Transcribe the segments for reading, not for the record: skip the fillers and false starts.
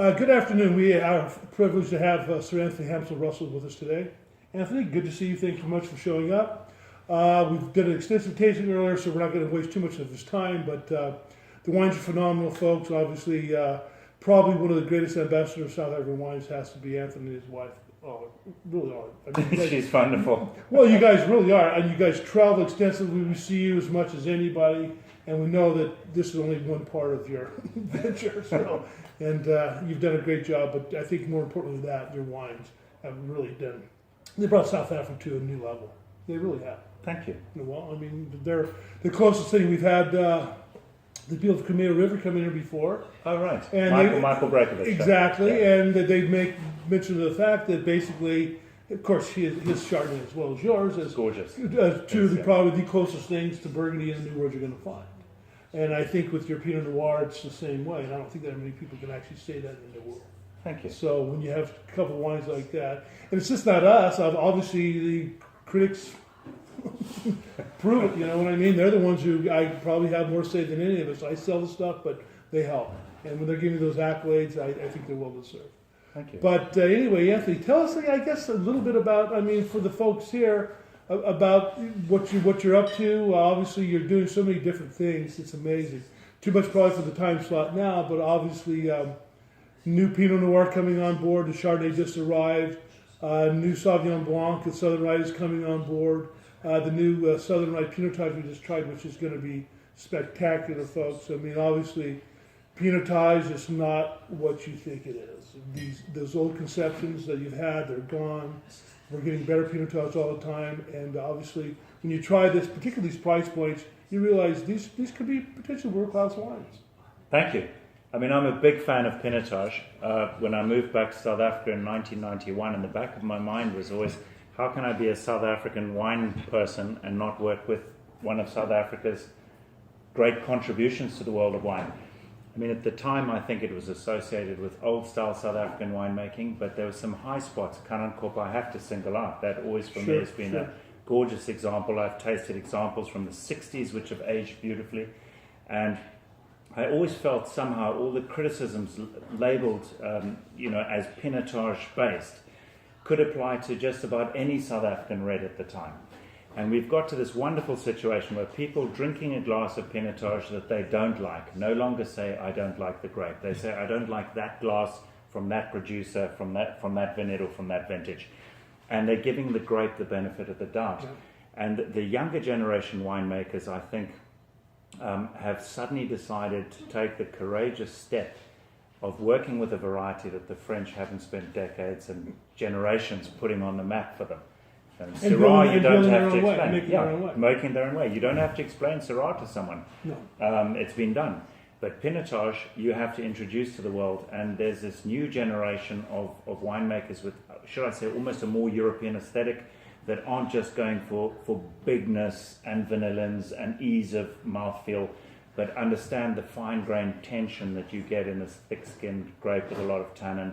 Good afternoon. We are privileged to have Sir Anthony Russell with us today. Anthony, good to see you. Thank you much for showing up. We've done an extensive tasting earlier, so we're not going to waste too much of his time, but the wines are phenomenal, folks. Obviously, probably one of the greatest ambassadors of South African wines has to be Anthony and his wife. Oh, really are. I mean, She's wonderful. Well, you guys really are, and you guys travel extensively. We see you as much as anybody, and we know that this is only one part of your venture. So, and you've done a great job. But I think more importantly than that, your wines have really done. They brought South Africa to a new level. They really have. Thank you. Well, I mean, they're the closest thing we've had. The people of the Camino River come in here before. Oh, right. And Michael Brekovich. Exactly, yeah. And they make mention of the fact that basically, of course, his Chardonnay as well as yours is gorgeous. Two of probably the closest things to Burgundy in the New World you're going to find. And I think with your Pinot-Noir, it's the same way. And I don't think that many people can actually say that in the world. Thank you. So when you have a couple of wines like that, and it's just not us. Obviously, the critics prove it. You know what I mean? They're the ones who I probably have more say than any of us. I sell the stuff, but they help. And when they're giving those accolades, I think they're well deserved. Thank you. But anyway, Anthony, tell us, I guess, a little bit about. I mean, for the folks here, about what you're up to. Obviously, you're doing so many different things. It's amazing. Too much probably for the time slot now, but obviously, new Pinot Noir coming on board. The Chardonnay just arrived. New Sauvignon Blanc, the Southern Rye is coming on board. The new Southern Rye Pinotage we just tried, which is going to be spectacular, folks. I mean, obviously, Pinotage is not what you think it is. Those old conceptions that you've had, they're gone. We're getting better Pinotage all the time, and obviously, when you try this, particularly these price points, you realize these could be potentially world-class wines. Thank you. I mean, I'm a big fan of Pinotage. When I moved back to South Africa in 1991, in the back of my mind was always, how can I be a South African wine person and not work with one of South Africa's great contributions to the world of wine? I mean, at the time, I think it was associated with old-style South African winemaking, but there were some high spots. Kanankop, I have to single out. That always, for me, has been a gorgeous example. I've tasted examples from the 60s, which have aged beautifully. And I always felt somehow all the criticisms labeled, as Pinotage-based could apply to just about any South African red at the time. And we've got to this wonderful situation where people drinking a glass of Pinotage that they don't like no longer say, I don't like the grape. They say, I don't like that glass from that producer, from that vineyard or from that vintage. And they're giving the grape the benefit of the doubt. Yeah. And the younger generation winemakers, I think, have suddenly decided to take the courageous step of working with a variety that the French haven't spent decades and generations putting on the map for them. And Syrah, you don't have to explain. Making their own way. You don't have to explain Syrah to someone. No. It's been done. But Pinotage, you have to introduce to the world. And there's this new generation of winemakers with, should I say, almost a more European aesthetic that aren't just going for bigness and vanillins and ease of mouthfeel, but understand the fine-grained tension that you get in this thick-skinned grape with a lot of tannin,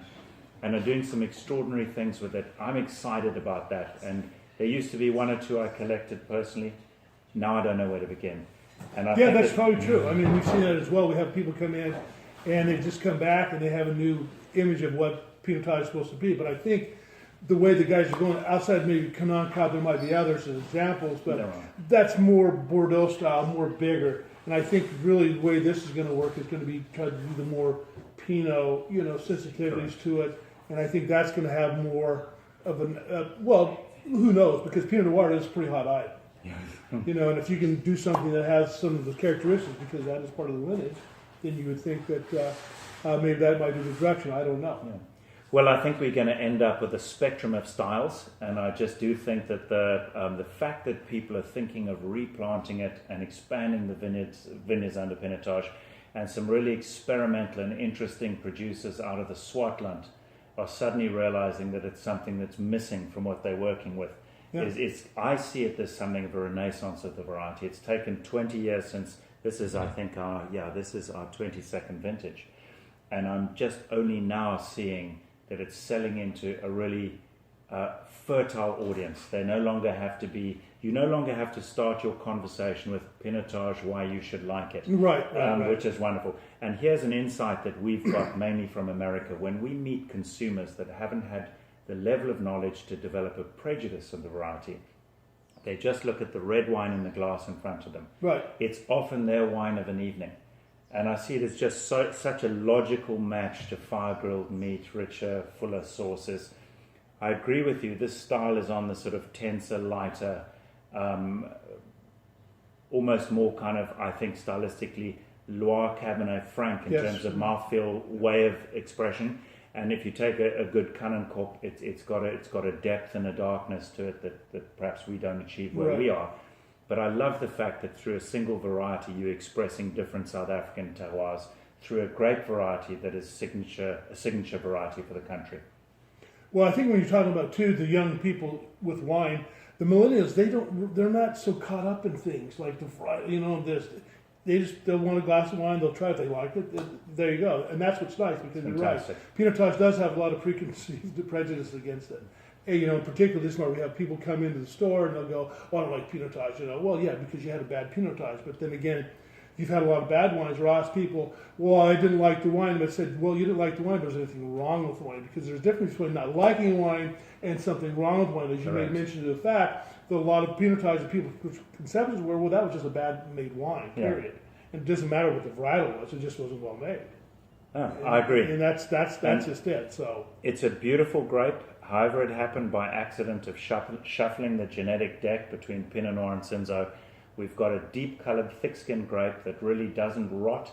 and are doing some extraordinary things with it. I'm excited about that. And there used to be one or two I collected personally. Now I don't know where to begin. And that's probably true. I mean, we've seen that as well. We have people come in and they just come back and they have a new image of what Pinotage is supposed to be. But I think the way the guys are going, outside maybe Kanankop, there might be others as examples, but that's more Bordeaux style, more bigger. And I think really the way this is going to work is going to be try to do the more Pinot, sensitivities to it. And I think that's going to have more of who knows? Because Pinot Noir is a pretty hot item. And if you can do something that has some of the characteristics, because that is part of the lineage, then you would think that maybe that might be the direction. I don't know. Yeah. Well, I think we're going to end up with a spectrum of styles, and I just do think that the fact that people are thinking of replanting it and expanding the vineyards under Pinotage, and some really experimental and interesting producers out of the Swartland are suddenly realizing that it's something that's missing from what they're working with. Yeah. I see it as something of a renaissance of the variety. It's taken 20 years since this is, I think, our 22nd vintage. And I'm just only now seeing that it's selling into a really fertile audience. They no longer have to be You no longer have to start your conversation with Pinotage, why you should like it, Right. which is wonderful. And here's an insight that we've got mainly from America. When we meet consumers that haven't had the level of knowledge to develop a prejudice of the variety, they just look at the red wine in the glass in front of them. Right. It's often their wine of an evening. And I see it as just such a logical match to fire-grilled meat, richer, fuller sauces. I agree with you. This style is on the sort of tenser, lighter, almost more kind of, I think, stylistically Loire Cabernet Franc in terms of mouthfeel, way of expression. And if you take a good Cannon Cork, it's got a depth and a darkness to it that perhaps we don't achieve where we are. But I love the fact that through a single variety, you're expressing different South African terroirs through a grape variety that is a signature variety for the country. Well, I think when you're talking about too the young people with wine, the millennials, they're not so caught up in things like they'll want a glass of wine, they'll try it, they like it, there you go. And that's what's nice, because Fantastic. You're right. Pinotage does have a lot of preconceived prejudice against it. And, in particular this month we have people come into the store and they'll go, oh, I don't like Pinotage, well, yeah, because you had a bad Pinotage. But then again, you've had a lot of bad wines, or asked people, well, I didn't like the wine, but said, well, you didn't like the wine, but is there anything wrong with the wine? Because there's a difference between not liking wine and something wrong with wine. As you made mention of the fact that a lot of Pinotage that people's conceptions were, well, that was just a bad made wine, period. And it doesn't matter what the varietal was, it just wasn't well made. I agree. And that's just it. So it's a beautiful grape. However, it happened by accident of shuffling the genetic deck between Pinot Noir and Cinsault. We've got a deep-coloured, thick-skinned grape that really doesn't rot,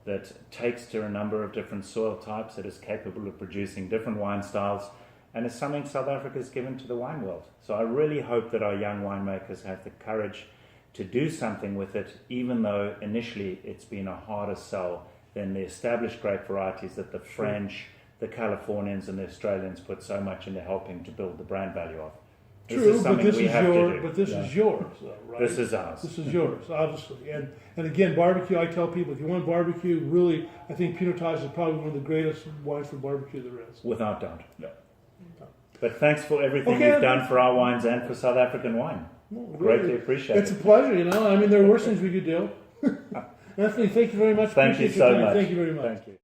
that takes to a number of different soil types, that is capable of producing different wine styles, and is something South Africa has given to the wine world. So I really hope that our young winemakers have the courage to do something with it, even though initially it's been a harder sell than the established grape varieties that the French, the Californians and the Australians put so much into helping to build the brand value of. True, but this is yours, though, right? This is ours. This is yours, obviously. And again, barbecue, I tell people, if you want barbecue, really, I think Pinotage is probably one of the greatest wines for barbecue there is. Without doubt. No. But thanks for everything you've done for our wines and for South African wine. Well, Greatly appreciate it. It's a pleasure, There are worse things we could do. Anthony, thank you very much. Thank you so much. Thank you very much. Thank you.